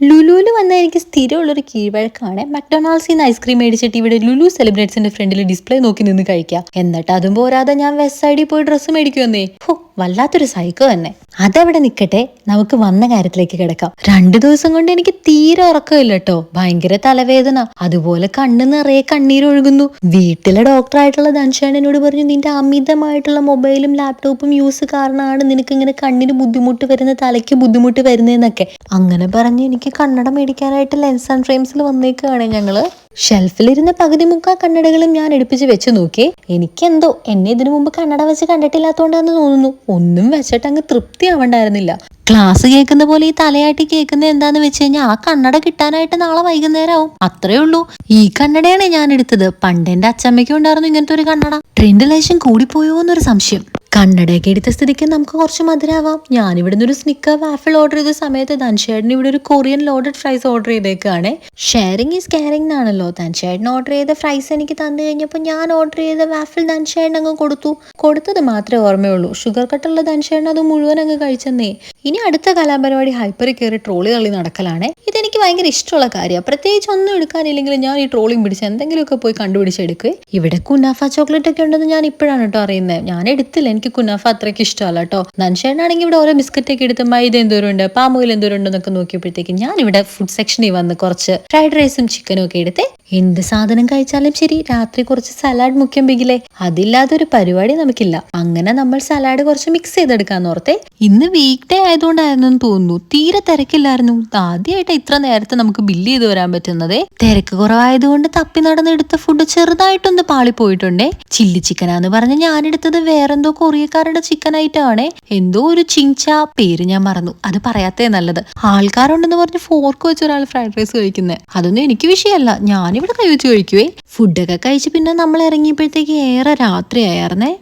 ലുലുവിൽ വന്നാൽ എനിക്ക് സ്ഥിരമുള്ളൊരു കീഴ്വഴക്കാണ് മക്ഡൊണാൾഡ്സിൽ നിന്ന് ഐസ്ക്രീം മേടിച്ചിട്ട് ഇവിടെ ലുലു സെലിബ്രേറ്റ്സിന്റെ ഫ്രണ്ടിൽ ഡിസ്പ്ലേ നോക്കി നിന്ന് കഴിക്കാം. എന്നിട്ട് അതും പോരാതെ ഞാൻ വെസ്റ്റ് സൈഡിൽ പോയി ഡ്രസ്സ് മേടിക്കുവന്നേ. വല്ലാത്തൊരു സൈക്കോ തന്നെ. അതവിടെ നിൽക്കട്ടെ, നമുക്ക് വന്ന കാര്യത്തിലേക്ക് കിടക്കാം. 2 ദിവസം കൊണ്ട് എനിക്ക് തീരെ ഉറക്കമില്ല കേട്ടോ. ഭയങ്കര തലവേദന, അതുപോലെ കണ്ണ് നിറയെ കണ്ണീരൊഴുകുന്നു. വീട്ടിലെ ഡോക്ടറായിട്ടുള്ള ധൻഷാൻ എന്നോട് പറഞ്ഞു, നിന്റെ അമിതമായിട്ടുള്ള മൊബൈലും ലാപ്ടോപ്പും യൂസ് കാരണമാണ് നിനക്ക് ഇങ്ങനെ കണ്ണിന് ബുദ്ധിമുട്ട് വരുന്നത്, തലയ്ക്ക് ബുദ്ധിമുട്ട് വരുന്നതെന്നൊക്കെ. അങ്ങനെ പറഞ്ഞ് എനിക്ക് കണ്ണട മേടിക്കാനായിട്ട് ലെൻസ് ആൻഡ് ഫ്രെയിംസിൽ വന്നേക്കാണ് ഞങ്ങള്. ഷെൽഫിലിരുന്ന പകുതി മുക്കാ കണ്ണടകളും ഞാൻ എടുപ്പിച്ച് വെച്ച് നോക്കി. എനിക്കെന്തോ എന്നെ ഇതിനു മുമ്പ് കണ്ണട വെച്ച് കണ്ടിട്ടില്ലാത്തോണ്ടാന്ന് തോന്നുന്നു, ഒന്നും വെച്ചിട്ട് അങ്ങ് തൃപ്തി ആവണ്ടായിരുന്നില്ല. ക്ലാസ് കേൾക്കുന്ന പോലെ ഈ തലയാട്ടി കേൾക്കുന്നത് എന്താന്ന് വെച്ച് കഴിഞ്ഞാൽ ആ കണ്ണട കിട്ടാനായിട്ട് നാളെ വൈകുന്നേരം ആവും, അത്രേ ഉള്ളൂ. ഈ കണ്ണടയാണ് ഞാൻ എടുത്തത്. പണ്ട് എന്റെ അച്ചമ്മയ്ക്കും ഉണ്ടായിരുന്നു ഇങ്ങനത്തെ ഒരു കണ്ണട. ട്രെൻഡ് ലേശം കൂടിപ്പോയോ എന്നൊരു സംശയം. കണ്ണടയൊക്കെ എടുത്ത സ്ഥിതിക്ക് നമുക്ക് കുറച്ച് മധുരാവാം. ഞാനിവിടുന്ന് ഒരു സ്നിക്കർ വാഫിൾ ഓർഡർ ചെയ്ത സമയത്ത് ധൻഷേട്ടന് ഇവിടെ ഒരു കൊറിയൻ ലോഡഡ് ഫ്രൈസ് ഓർഡർ ചെയ്തേക്കാണ്. ഷെയറിങ് ഈസ് കെയറിംഗ് എന്നാണല്ലോ. ധൻഷേട്ടൻ ഓർഡർ ചെയ്ത ഫ്രൈസ് എനിക്ക് തന്നു കഴിഞ്ഞപ്പോൾ ഞാൻ ഓർഡർ ചെയ്ത വാഫിൾ ധൻഷേട്ടൻ അങ്ങ് കൊടുത്തത് മാത്രമേ ഓർമ്മയുള്ളൂ. ഷുഗർ കട്ടുള്ള ധൻഷേട്ടൻ അത് മുഴുവൻ അങ്ങ് കഴിച്ചെന്നേ. ഇനി അടുത്ത കലാപരിപാടി ഹൈപ്പറിൽ കയറി ട്രോളി തള്ളി നടക്കലാണ്. ഇതെനിക്ക് ഭയങ്കര ഇഷ്ടമുള്ള കാര്യമാണ്. പ്രത്യേകിച്ച് ഒന്നും എടുക്കാനില്ലെങ്കിൽ ഞാൻ ഈ ട്രോളിയും പിടിച്ച് എന്തെങ്കിലുമൊക്കെ പോയി കണ്ടുപിടിച്ചെടുക്കുക. ഇവിടെ കുനാഫ ചോക്ലേറ്റ് ഒക്കെ ഉണ്ടെന്ന് ഞാൻ ഇപ്പോഴാണ് കേട്ടോ അറിയുന്നത്. ഞാൻ എടുത്തില്ല, എനിക്ക് കുനാഫ അത്രയ്ക്ക് ഇഷ്ടമല്ല കേട്ടോ. ധൻഷേട്ടനാണെങ്കിൽ ഇവിടെ ഓരോ ബിസ്ക്കറ്റ് ഒക്കെ എടുത്ത് മൈദ എന്തോരം ഉണ്ട്, പാമോയിൽ എന്തോരം ഉണ്ടെന്നൊക്കെ നോക്കിയപ്പോഴത്തേക്ക് ഞാൻ ഇവിടെ ഫുഡ് സെക്ഷനിൽ വന്ന് കുറച്ച് ഫ്രൈഡ് റൈസും ചിക്കനും ഒക്കെ എടുത്ത് എന്ത് സാധനം കഴിച്ചാലും ശരി രാത്രി കുറച്ച് സലാഡ് മുഖ്യം ബിഗിലേ, അതില്ലാതൊരു പരിപാടി നമുക്കില്ല. അങ്ങനെ നമ്മൾ സലാഡ് കുറച്ച് മിക്സ് ചെയ്തെടുക്കാന്ന് ഓർത്തെ. ഇന്ന് വീക്ക് ഡേ ആയതുകൊണ്ടായിരുന്നു തോന്നുന്നു, തീരെ തിരക്കില്ലായിരുന്നു. ആദ്യമായിട്ട് ഇത്ര നേരത്തെ നമുക്ക് ബില്ല് ചെയ്ത് വരാൻ പറ്റുന്നതേ. തിരക്ക് കുറവായതുകൊണ്ട് തപ്പി നടന്നെടുത്ത ഫുഡ് ചെറുതായിട്ടൊന്ന് പാളിപ്പോയിട്ടുണ്ടേ. ചില്ലി ചിക്കനാന്ന് പറഞ്ഞ് ഞാനെടുത്തത് വേറെന്തോ കൊറിയക്കാരുടെ ചിക്കൻ ഐറ്റം ആണേ. എന്തോ ഒരു ചിങ്ച, പേര് ഞാൻ മറന്നു, അത് പറയാത്തേ നല്ലത്. ആൾക്കാരുണ്ടെന്ന് പറഞ്ഞ് ഫോർക്ക് വെച്ച് ഒരാൾ ഫ്രൈഡ് റൈസ് കഴിക്കുന്നത്, അതൊന്നും എനിക്ക് വിഷയമല്ല, ഞാനിവിടെ കൈ വെച്ച് കഴിക്കുവേ. ഫുഡൊക്കെ കഴിച്ച് പിന്നെ നമ്മൾ ഇറങ്ങിയപ്പോഴത്തേക്ക് ഏറെ രാത്രിയായിരുന്നേ.